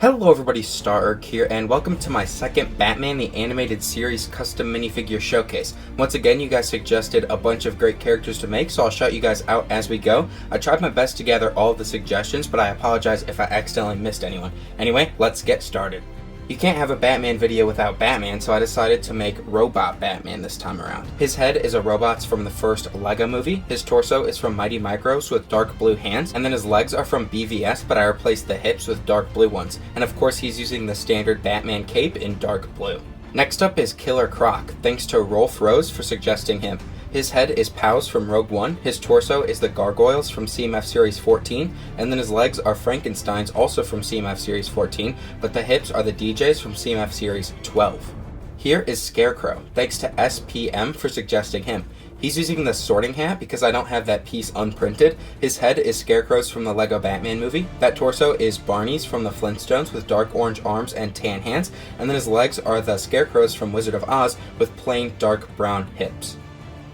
Hello everybody, Stark here, and welcome to my second Batman the Animated Series custom minifigure showcase. Once again, you guys suggested a bunch of great characters to make, so I'll shout you guys out as we go. I tried my best to gather all of the suggestions, but I apologize if I accidentally missed anyone. Anyway, let's get started. You can't have a Batman video without Batman, so I decided to make Robot Batman this time around. His head is a robot's from the first Lego movie, his torso is from Mighty Micros with dark blue hands, and then his legs are from BVS, but I replaced the hips with dark blue ones. And of course he's using the standard Batman cape in dark blue. Next up is Killer Croc, thanks to Rolf Rose for suggesting him. His head is Pows from Rogue One, his torso is the Gargoyles from CMF Series 14, and then his legs are Frankenstein's also from CMF Series 14, but the hips are the DJs from CMF Series 12. Here is Scarecrow, thanks to SPM for suggesting him. He's using the sorting hat because I don't have that piece unprinted. His head is Scarecrow's from the Lego Batman movie. That torso is Barney's from the Flintstones with dark orange arms and tan hands, and then his legs are the Scarecrow's from Wizard of Oz with plain dark brown hips.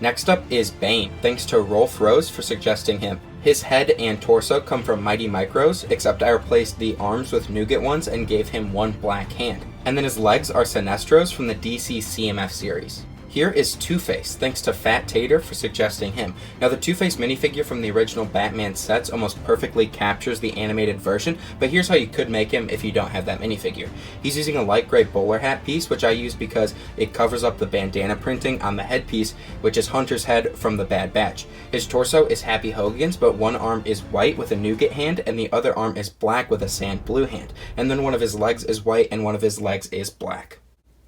Next up is Bane, thanks to Rolf Rose for suggesting him. His head and torso come from Mighty Micros, except I replaced the arms with nougat ones and gave him one black hand. And then his legs are Sinestro's from the DC CMF series. Here is Two-Face, thanks to Fat Tater for suggesting him. Now the Two-Face minifigure from the original Batman sets almost perfectly captures the animated version, but here's how you could make him if you don't have that minifigure. He's using a light gray bowler hat piece, which I use because it covers up the bandana printing on the headpiece, which is Hunter's head from the Bad Batch. His torso is Happy Hogan's, but one arm is white with a nougat hand, and the other arm is black with a sand blue hand. And then one of his legs is white, and one of his legs is black.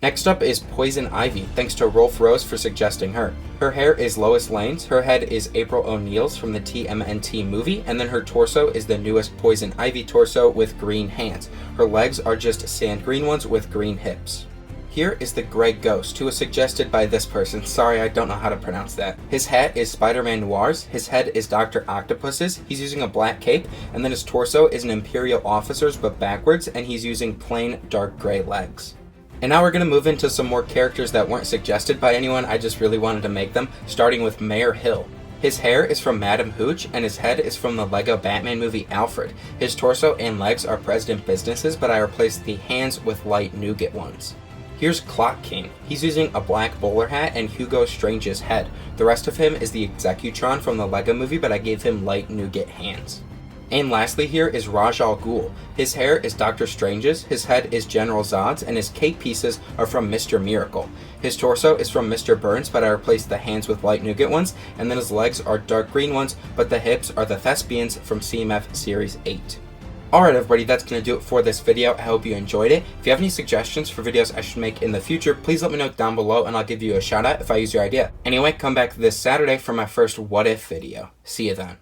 Next up is Poison Ivy, thanks to Rolf Rose for suggesting her. Her hair is Lois Lane's, her head is April O'Neil's from the TMNT movie, and then her torso is the newest Poison Ivy torso with green hands. Her legs are just sand green ones with green hips. Here is the Grey Ghost, who was suggested by this person. Sorry, I don't know how to pronounce that. His hat is Spider-Man Noir's, his head is Dr. Octopus's, he's using a black cape, and then his torso is an Imperial officer's but backwards, and he's using plain dark gray legs. And now we're going to move into some more characters that weren't suggested by anyone, I just really wanted to make them, starting with Mayor Hill. His hair is from Madam Hooch, and his head is from the Lego Batman movie Alfred. His torso and legs are President Business's, but I replaced the hands with light nougat ones. Here's Clock King. He's using a black bowler hat and Hugo Strange's head. The rest of him is the Executron from the Lego movie, but I gave him light nougat hands. And lastly here is Ra's al Ghul. His hair is Dr. Strange's, his head is General Zod's, and his cape pieces are from Mr. Miracle. His torso is from Mr. Burns, but I replaced the hands with light nougat ones, and then his legs are dark green ones, but the hips are the Thespians from CMF Series 8. Alright everybody, that's going to do it for this video. I hope you enjoyed it. If you have any suggestions for videos I should make in the future, please let me know down below and I'll give you a shout out if I use your idea. Anyway, come back this Saturday for my first What If video. See you then.